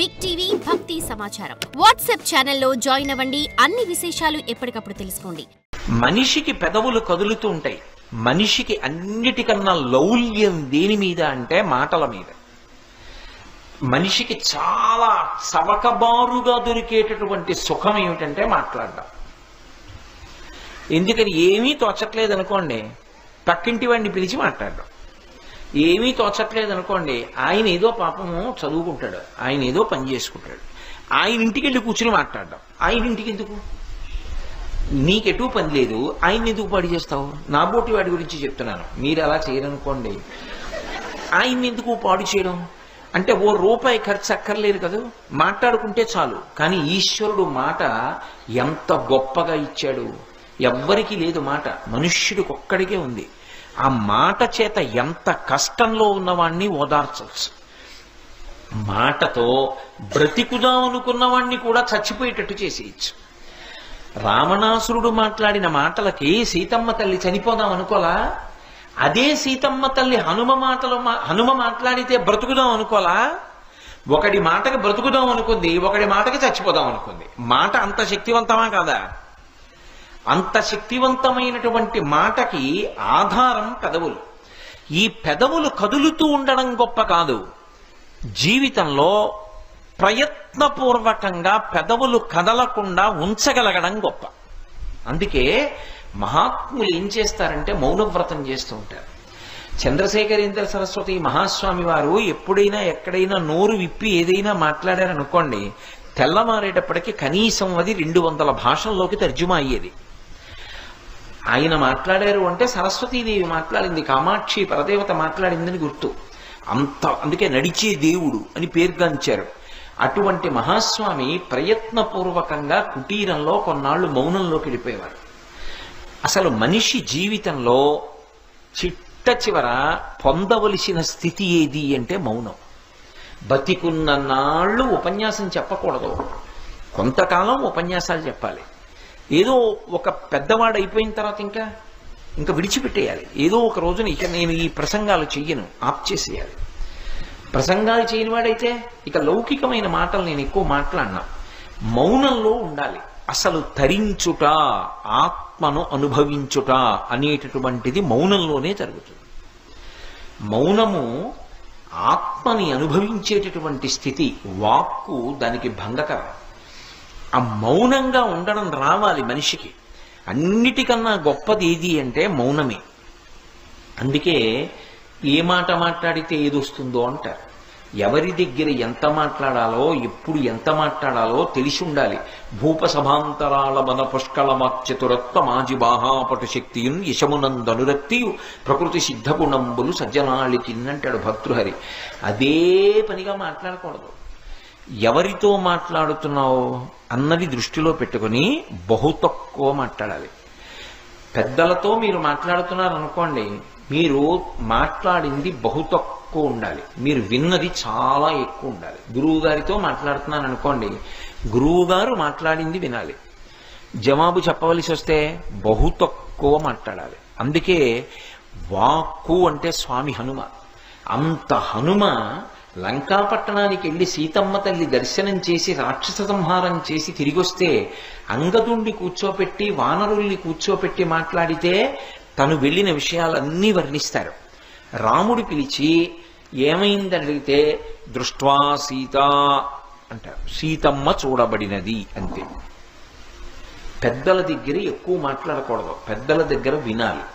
Big TV భక్తి సమాచారం WhatsApp ఛానల్లో జాయిన్ అవ్వండి. అన్ని విశేషాలు ఎప్పటికప్పుడు తెలుసుకోండి. మనిషికి పెదవులు కదులుతూ ఉంటాయి. మనిషికి అన్నిటికన్నా లౌల్యం దేని మీద అంటే మాటల మీద. మనిషికి చాలా చవకబారుగా దొరికేటటువంటి సుఖం ఏమిటంటే మాట్లాడడం. ఎందుకని ఏమీ తోచట్లేదు అనుకోండి, పక్కింటి వాడిని పిలిచి మాట్లాడడం. ఏమీ తోచట్లేదు అనుకోండి, ఆయన ఏదో పాపము చదువుకుంటాడు, ఆయన ఏదో పని చేసుకుంటాడు, ఆయన ఇంటికి వెళ్ళి కూర్చుని మాట్లాడడం. ఆయన ఇంటికి ఎందుకు? నీకెటూ పని లేదు, ఆయన ఎందుకు పాడు చేస్తావు? నా బోటి వాడి గురించి చెప్తున్నాను, మీరు అలా చేయరనుకోండి. ఆయన్ని ఎందుకు పాడు చేయడం? అంటే ఓ రూపాయి ఖర్చు అక్కర్లేదు కదా, మాట్లాడుకుంటే చాలు. కానీ ఈశ్వరుడు మాట ఎంత గొప్పగా ఇచ్చాడు. ఎవ్వరికీ లేదు మాట, మనుష్యుడికి ఒక్కడికే ఉంది. ఆ మాట చేత ఎంత కష్టంలో ఉన్నవాణ్ణి ఓదార్చవచ్చు. మాటతో బ్రతికుదాం అనుకున్నవాణ్ణి కూడా చచ్చిపోయేటట్టు చేసేయచ్చు. రావణాసురుడు మాట్లాడిన మాటలకి సీతమ్మ తల్లి చనిపోదాం అనుకోలా? అదే సీతమ్మ తల్లి హనుమ మాట్లాడితే బ్రతుకుదాం అనుకోలా? ఒకడి మాటకి బ్రతుకుదాం అనుకుంది, ఒకడి మాటకి చచ్చిపోదాం అనుకుంది. మాట అంత శక్తివంతమా కాదా? అంత శక్తివంతమైనటువంటి మాటకి ఆధారం పెదవులు. ఈ పెదవులు కదులుతూ ఉండడం గొప్ప కాదు, జీవితంలో ప్రయత్నపూర్వకంగా పెదవులు కదలకుండా ఉంచగలగడం గొప్ప. అందుకే మహాత్ములు ఏం చేస్తారంటే మౌనవ్రతం చేస్తూ ఉంటారు. చంద్రశేఖరేంద్ర సరస్వతి మహాస్వామి వారు ఎప్పుడైనా ఎక్కడైనా నోరు విప్పి ఏదైనా మాట్లాడారనుకోండి, తెల్లమారేటప్పటికీ కనీసం అది 200 భాషల్లోకి తర్జుమా అయ్యేది. ఆయన మాట్లాడారు అంటే సరస్వతీదేవి మాట్లాడింది, కామాక్షి పరదేవత మాట్లాడిందని గుర్తు. అందుకే నడిచే దేవుడు అని పేరుగాంచారు. అటువంటి మహాస్వామి ప్రయత్నపూర్వకంగా కుటీరంలో కొన్నాళ్లు మౌనంలోకి వెళ్ళిపోయేవారు. అసలు మనిషి జీవితంలో చిట్ట చివర పొందవలసిన స్థితి ఏది అంటే మౌనం. బతికున్న నాళ్ళు ఉపన్యాసం చెప్పకూడదు, కొంతకాలం ఉపన్యాసాలు చెప్పాలి. ఏదో ఒక పెద్దవాడు అయిపోయిన తర్వాత ఇంకా విడిచిపెట్టేయాలి. ఏదో ఒక రోజున ఇక నేను ఈ ప్రసంగాలు చెయ్యను, ఆప్ చేసేయాలి. ప్రసంగాలు చేయని వాడైతే ఇక లౌకికమైన మాటలు నేను ఎక్కువ మాట్లాడినా. మౌనంలో ఉండాలి. అసలు తరించుట, ఆత్మను అనుభవించుట అనేటటువంటిది మౌనంలోనే జరుగుతుంది. మౌనము ఆత్మని అనుభవించేటటువంటి స్థితి. వాక్కు దానికి భంగకరం. ఆ మౌనంగా ఉండడం రావాలి మనిషికి. అన్నిటికన్నా గొప్పది ఏది అంటే మౌనమే. అందుకే ఏ మాట మాట్లాడితే ఏదొస్తుందో అంటారు. ఎవరి దగ్గర ఎంత మాట్లాడాలో, ఎప్పుడు ఎంత మాట్లాడాలో తెలిసి ఉండాలి. భూపసభాంతరాల మన పుష్కళమాచతురత్వ మాజి బాహాపటు శక్తియున్ యశమునందనురక్తియు ప్రకృతి సిద్ధగుణంబులు సజ్జనాళికిన్నంటాడు భర్తృహరి. అదే పనిగా మాట్లాడకూడదు. ఎవరితో మాట్లాడుతున్నావు అన్నది దృష్టిలో పెట్టుకుని బహు తక్కువ మాట్లాడాలి. పెద్దలతో మీరు మాట్లాడుతున్నారు అనుకోండి, మీరు మాట్లాడింది బహు తక్కువ ఉండాలి, మీరు విన్నది చాలా ఎక్కువ ఉండాలి. గురువు గారితో మాట్లాడుతున్నాను అనుకోండి, గురువు గారు మాట్లాడింది వినాలి. జవాబు చెప్పవలసి వస్తే బహు తక్కువ మాట్లాడాలి. అందుకే వాక్కు అంటే స్వామి హనుమ. అంత హనుమ లంకాపట్టణానికి వెళ్ళి సీతమ్మ తల్లి దర్శనం చేసి రాక్షస సంహారం చేసి తిరిగొస్తే అంగదుణ్ణి కూర్చోపెట్టి వానరుల్ని కూర్చోపెట్టి మాట్లాడితే తను వెళ్ళిన విషయాలన్నీ వర్ణిస్తారు. రాముడు పిలిచి ఏమైందని అడిగితే దృష్ట్వా సీత అంటారు. సీతమ్మ చూడబడినది అంతే. పెద్దల దగ్గర ఎక్కువ మాట్లాడకూడదు, పెద్దల దగ్గర వినాలి.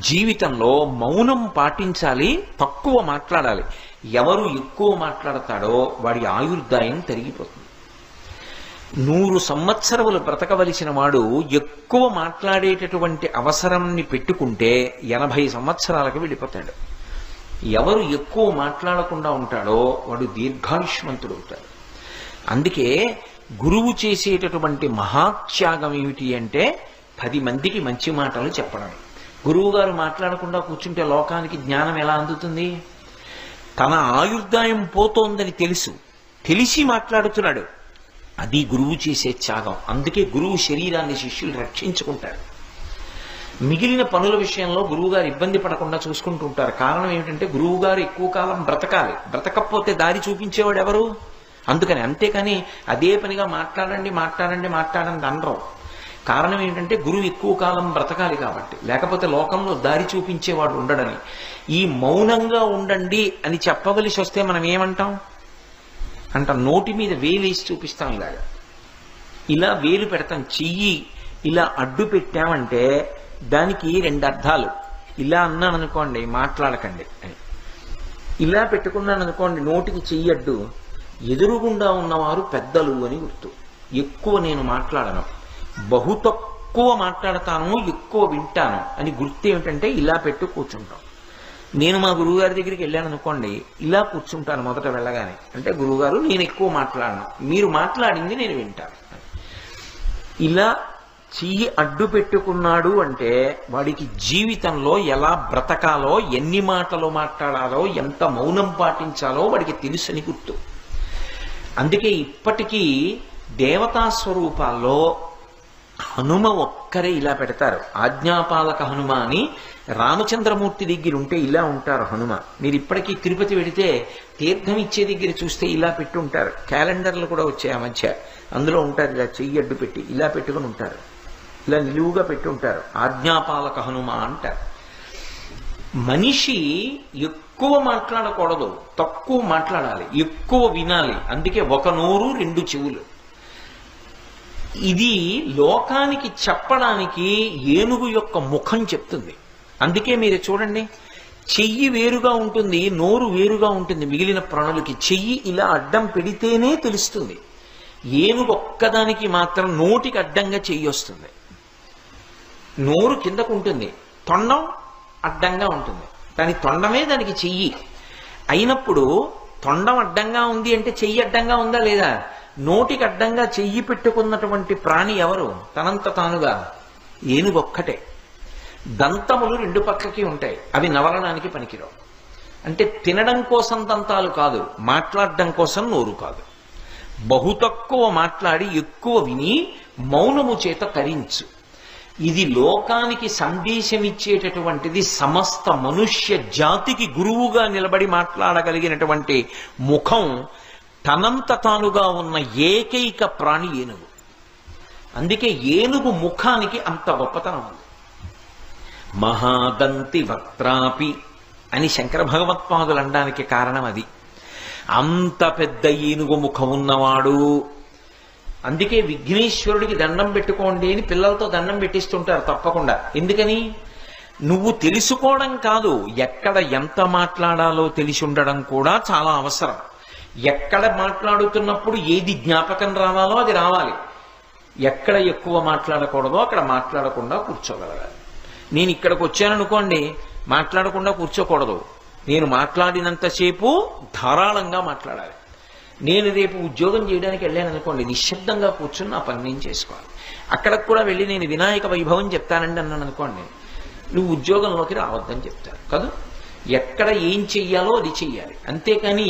జీవితంలో మౌనం పాటించాలి, తక్కువ మాట్లాడాలి. ఎవరు ఎక్కువ మాట్లాడతాడో వాడి ఆయుర్దాయం తరిగిపోతుంది. 100 సంవత్సరములు బ్రతకవలసిన వాడు ఎక్కువ మాట్లాడేటటువంటి అవసరాన్ని పెట్టుకుంటే 80 సంవత్సరాలకు వెళ్ళిపోతాడు. ఎవరు ఎక్కువ మాట్లాడకుండా ఉంటాడో వాడు దీర్ఘాయుష్మంతుడు అవుతాడు. అందుకే గురువు చేసేటటువంటి మహాత్యాగం ఏమిటి అంటే 10 మందికి మంచి మాటలు చెప్పడం. గురువు గారు మాట్లాడకుండా కూర్చుంటే లోకానికి జ్ఞానం ఎలా అందుతుంది? తన ఆయుర్దాయం పోతోందని తెలిసి మాట్లాడుతున్నాడు. అది గురువు చేసే త్యాగం. అందుకే గురువు శరీరాన్ని శిష్యులు రక్షించుకుంటారు. మిగిలిన పనుల విషయంలో గురువుగారు ఇబ్బంది పడకుండా చూసుకుంటూ ఉంటారు. కారణం ఏమిటంటే గురువుగారు ఎక్కువ కాలం బ్రతకాలి. బ్రతకపోతే దారి చూపించేవాడు ఎవరు? అందుకని, అంతేకాని అదే పనిగా మాట్లాడండి మాట్లాడండి మాట్లాడండి అనరు. కారణం ఏంటంటే గురువు ఎక్కువ కాలం బ్రతకాలి కాబట్టి, లేకపోతే లోకంలో దారి చూపించేవాడు ఉండడని. ఈ మౌనంగా ఉండండి అని చెప్పవలసి వస్తే మనం ఏమంటాం నోటి మీద వేలేసి చూపిస్తాం. ఇలా వేలు పెడతాం. చెయ్యి ఇలా అడ్డు పెట్టామంటే దానికి 2 అర్థాలు. ఇలా అన్నాను అనుకోండి మాట్లాడకండి అని, ఇలా పెట్టుకున్నాను అనుకోండి నోటికి చెయ్యి అడ్డు, ఎదురుగుండా ఉన్నవారు పెద్దలు అని గుర్తు. ఎక్కువ నేను మాట్లాడను, బహు తక్కువ మాట్లాడతాను, ఎక్కువ వింటాను అని గుర్తు. ఏమిటంటే ఇలా పెట్టు కూర్చుంటాం. నేను మా గురువుగారి దగ్గరికి వెళ్ళాను అనుకోండి, ఇలా కూర్చుంటాను మొదట వెళ్ళగానే. అంటే గురువుగారు నేను ఎక్కువ మాట్లాడను, మీరు మాట్లాడింది నేను వింటాను. ఇలా చెయ్యి అడ్డు పెట్టుకున్నాడు అంటే వాడికి జీవితంలో ఎలా బ్రతకాలో, ఎన్ని మాటలు మాట్లాడాలో, ఎంత మౌనం పాటించాలో వాడికి తెలుసని గుర్తు. అందుకే ఇప్పటికీ దేవతా స్వరూపాల్లో హనుమ ఒక్కరే ఇలా పెడతారు. ఆజ్ఞాపాలక హనుమ అని రామచంద్రమూర్తి దగ్గర ఉంటే ఇలా ఉంటారు హనుమ. మీరు ఇప్పటికీ తిరుపతి వెడితే తీర్థం ఇచ్చే దగ్గర చూస్తే ఇలా పెట్టి ఉంటారు. క్యాలెండర్లు కూడా వచ్చాయి ఆ మధ్య, అందులో ఉంటారు ఇలా చెయ్యి అడ్డు పెట్టి ఇలా పెట్టుకుని ఉంటారు, ఇలా నిలువుగా పెట్టి ఉంటారు. ఆజ్ఞాపాలక హనుమ అంటారు. మనిషి ఎక్కువ మాట్లాడకూడదు, తక్కువ మాట్లాడాలి, ఎక్కువ వినాలి. అందుకే ఒక నోరు 2 చెవులు. ఇది లోకానికి చెప్పడానికి ఏనుగు యొక్క ముఖం చెప్తుంది. అందుకే మీరు చూడండి, చెయ్యి వేరుగా ఉంటుంది, నోరు వేరుగా ఉంటుంది. మిగిలిన ప్రాణులకి చెయ్యి ఇలా అడ్డం పెడితేనే తెలుస్తుంది. ఏనుగు ఒక్కదానికి మాత్రం నోటికి అడ్డంగా చెయ్యి వస్తుంది. నోరు కిందకు ఉంటుంది, తొండం అడ్డంగా ఉంటుంది. దాని తొండమే దానికి చెయ్యి అయినప్పుడు, తొండం అడ్డంగా ఉంది అంటే చెయ్యి అడ్డంగా ఉందా లేదా? నోటికి అడ్డంగా చెయ్యి పెట్టుకున్నటువంటి ప్రాణి ఎవరు? తనంత తానుగా ఏనుగొక్కటే. దంతములు 2 పక్కకి ఉంటాయి, అవి నవలడానికి పనికిరావు. అంటే తినడం కోసం దంతాలు కాదు, మాట్లాడడం కోసం నోరు కాదు. బహు తక్కువ మాట్లాడి ఎక్కువ విని మౌనము చేత తరించు. ఇది లోకానికి సందేశం ఇచ్చేటటువంటిది. సమస్త మనుష్య జాతికి గురువుగా నిలబడి మాట్లాడగలిగినటువంటి ముఖం తనంత తానుగా ఉన్న ఏకైక ప్రాణి ఏనుగు. అందుకే ఏనుగు ముఖానికి అంత గొప్పతనం ఉంది. మహాదంతి వక్త్రాపి అని శంకర భగవత్పాదులు అనడానికి కారణం అది. అంత పెద్ద ఏనుగు ముఖం ఉన్నవాడు. అందుకే విఘ్నేశ్వరుడికి దండం పెట్టుకోండి అని పిల్లలతో దండం పెట్టిస్తుంటారు తప్పకుండా. ఎందుకని? నువ్వు తెలుసుకోవడం కాదు, ఎక్కడ ఎంత మాట్లాడాలో తెలిసి ఉండడం కూడా చాలా అవసరం. ఎక్కడ మాట్లాడుతున్నప్పుడు ఏది జ్ఞాపకం రావాలో అది రావాలి. ఎక్కడ ఎక్కువ మాట్లాడకూడదో అక్కడ మాట్లాడకుండా కూర్చోగలగాలి. నేను ఇక్కడికి వచ్చాననుకోండి, మాట్లాడకుండా కూర్చోకూడదు. నేను మాట్లాడినంతసేపు ధారాళంగా మాట్లాడాలి. నేను రేపు ఉద్యోగం చేయడానికి వెళ్ళాను అనుకోండి, నిశ్శబ్దంగా కూర్చుని నా పని నేను చేసుకోవాలి. అక్కడికి కూడా వెళ్ళి నేను వినాయక వైభవం చెప్తానండి అన్నాను అనుకోండి, నువ్వు ఉద్యోగంలోకి రావద్దని చెప్తారు కదా. ఎక్కడ ఏం చెయ్యాలో అది చెయ్యాలి. అంతేకాని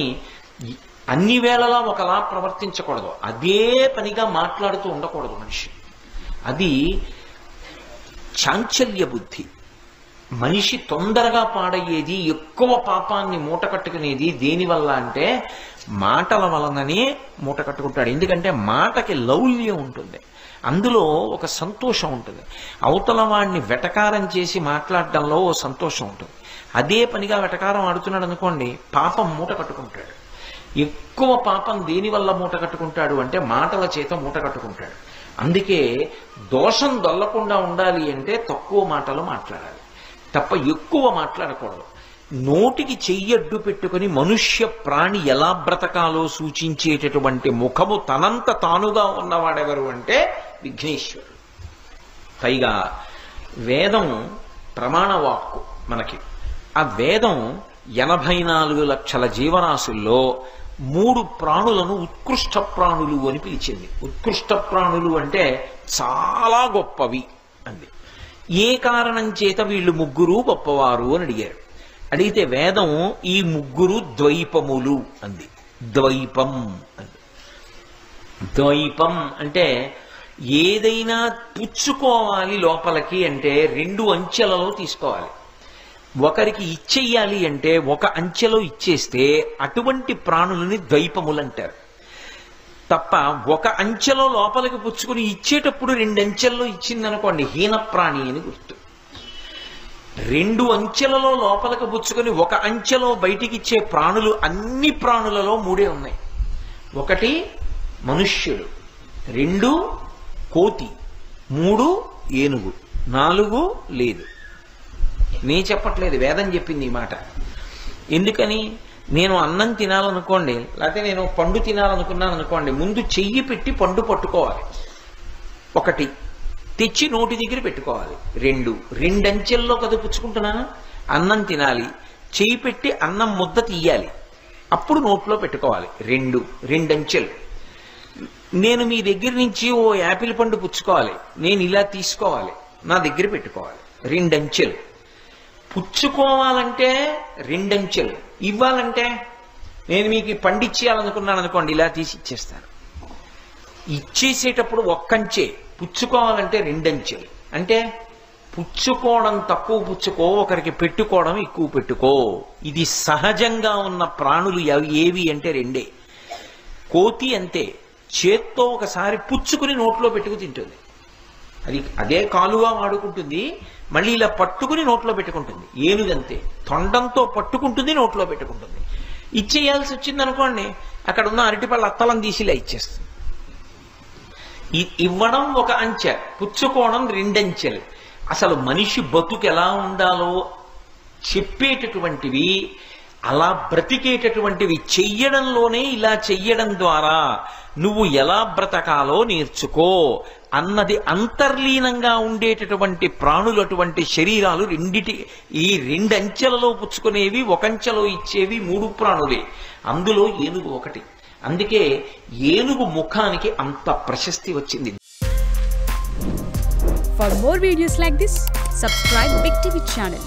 అన్ని వేళలా ఒకలా ప్రవర్తించకూడదు. అదే పనిగా మాట్లాడుతూ ఉండకూడదు మనిషి. అది చాంచల్య బుద్ధి. మనిషి తొందరగా పాడయ్యేది, ఎక్కువ పాపాన్ని మూట కట్టుకునేది దేనివల్ల అంటే మాటల వలననే మూట కట్టుకుంటాడు. ఎందుకంటే మాటకి లౌల్యం ఉంటుంది, అందులో ఒక సంతోషం ఉంటుంది. అవతల వాడిని వెటకారం చేసి మాట్లాడడంలో ఓ సంతోషం ఉంటుంది. అదే పనిగా వెటకారం ఆడుతున్నాడు అనుకోండి, పాపం మూట కట్టుకుంటాడు. ఎక్కువ పాపం దేనివల్ల మూట కట్టుకుంటాడు అంటే మాటల చేత మూట కట్టుకుంటాడు. అందుకే దోషం దొల్లకుండా ఉండాలి అంటే తక్కువ మాటలు మాట్లాడాలి తప్ప ఎక్కువ మాట్లాడకూడదు. నోటికి చెయ్యడ్డు పెట్టుకుని మనుష్య ప్రాణి ఎలా బ్రతకాలో సూచించేటటువంటి ముఖము తనంత తానుగా ఉన్నవాడెవరు అంటే విఘ్నేశ్వరుడు. పైగా వేదం ప్రమాణవాక్కు మనకి. ఆ వేదం 84 లక్షల జీవరాశుల్లో 3 ప్రాణులను ఉత్కృష్ట ప్రాణులు అని పిలిచింది. ఉత్కృష్ట ప్రాణులు అంటే చాలా గొప్పవి అంది. ఏ కారణం చేత వీళ్ళు 3 గొప్పవారు అని అడిగారు. అడిగితే వేదం ఈ 3 ద్వైపములు అంది. ద్వైపం అంది. ద్వైపం అంటే ఏదైనా పుచ్చుకోవాలి లోపలికి అంటే 2 అంచెలలో తీసుకోవాలి. ఒకరికి ఇచ్చేయాలి అంటే ఒక అంచెలో ఇచ్చేస్తే అటువంటి ప్రాణులని ద్వైపములు అంటారు. తప్ప ఒక అంచెలో లోపలికి పుచ్చుకుని ఇచ్చేటప్పుడు 2 అంచెల్లో ఇచ్చిందనుకోండి హీనప్రాణి అని గుర్తు. 2 అంచెలలో లోపలికి పుచ్చుకొని 1 అంచెలో బయటికి ఇచ్చే ప్రాణులు అన్ని ప్రాణులలో 3 ఉన్నాయి. 1 మనుష్యుడు, 2 కోతి, 3 ఏనుగు, 4 లేదు. నే చెప్పట్లేదు, వేదం చెప్పింది ఈ మాట. ఎందుకని? నేను అన్నం తినాలనుకోండి, లేకపోతే నేను పండు తినాలనుకున్నాను అనుకోండి, ముందు చెయ్యి పెట్టి పండు పట్టుకోవాలి. 1 తెచ్చి నోటి దగ్గర పెట్టుకోవాలి. 2 అంచెల్లో కదా పుచ్చుకుంటున్నాను. అన్నం తినాలి, చెయ్యి పెట్టి అన్నం ముద్ద తీయాలి, అప్పుడు నోట్లో పెట్టుకోవాలి. 2 అంచెలు. నేను మీ దగ్గర నుంచి ఓ యాపిల్ పండు పుచ్చుకోవాలి, నేను ఇలా తీసుకోవాలి, నా దగ్గర పెట్టుకోవాలి. 2 అంచెలు. పుచ్చుకోవాలంటే 2 అంచెలు. ఇవ్వాలంటే నేను మీకు పండిచ్చేయాలనుకున్నాను అనుకోండి, ఇలా తీసి ఇచ్చేస్తాను. ఇచ్చేసేటప్పుడు 1 అంచె, పుచ్చుకోవాలంటే 2 అంచెలు. అంటే పుచ్చుకోవడం తక్కువ పుచ్చుకో, ఒకరికి పెట్టుకోవడం ఎక్కువ పెట్టుకో. ఇది సహజంగా ఉన్న ప్రాణులు ఏవి అంటే 2. కోతి అంతే, చేత్తో ఒకసారి పుచ్చుకుని నోట్లో పెట్టుకు తింటుంది. అదే కాలుగా వాడుకుంటుంది, మళ్ళీ ఇలా పట్టుకుని నోట్లో పెట్టుకుంటుంది. ఏనుగంతే, తొండంతో పట్టుకుంటుంది, నోట్లో పెట్టుకుంటుంది. ఇచ్చేయాల్సి వచ్చింది అనుకోండి, అక్కడ ఉన్న అరటిపళ్ళ అత్తలం తీసి ఇలా ఇచ్చేస్తుంది. ఇవ్వడం 1 అంచె, పుచ్చుకోవడం 2 అంచెలు. అసలు మనిషి బతుకు ఎలా ఉండాలో చెప్పేటటువంటివి, అలా బ్రతికేటటువంటివి చెయ్యడంలోనే, ఇలా చెయ్యడం ద్వారా నువ్వు ఎలా బ్రతకాలో నేర్చుకో అన్నది అంతర్లీనంగా ఉండేటటువంటి ప్రాణులు. అటువంటి శరీరాలు ఈ 2 అంచెలలో పుచ్చుకునేవి, 1 అంచెలో ఇచ్చేవి 3 ప్రాణులే. అందులో ఏనుగు 1. అందుకే ఏనుగు ముఖానికి అంత ప్రశస్తి వచ్చింది. For more videos like this, subscribe Big TV channel.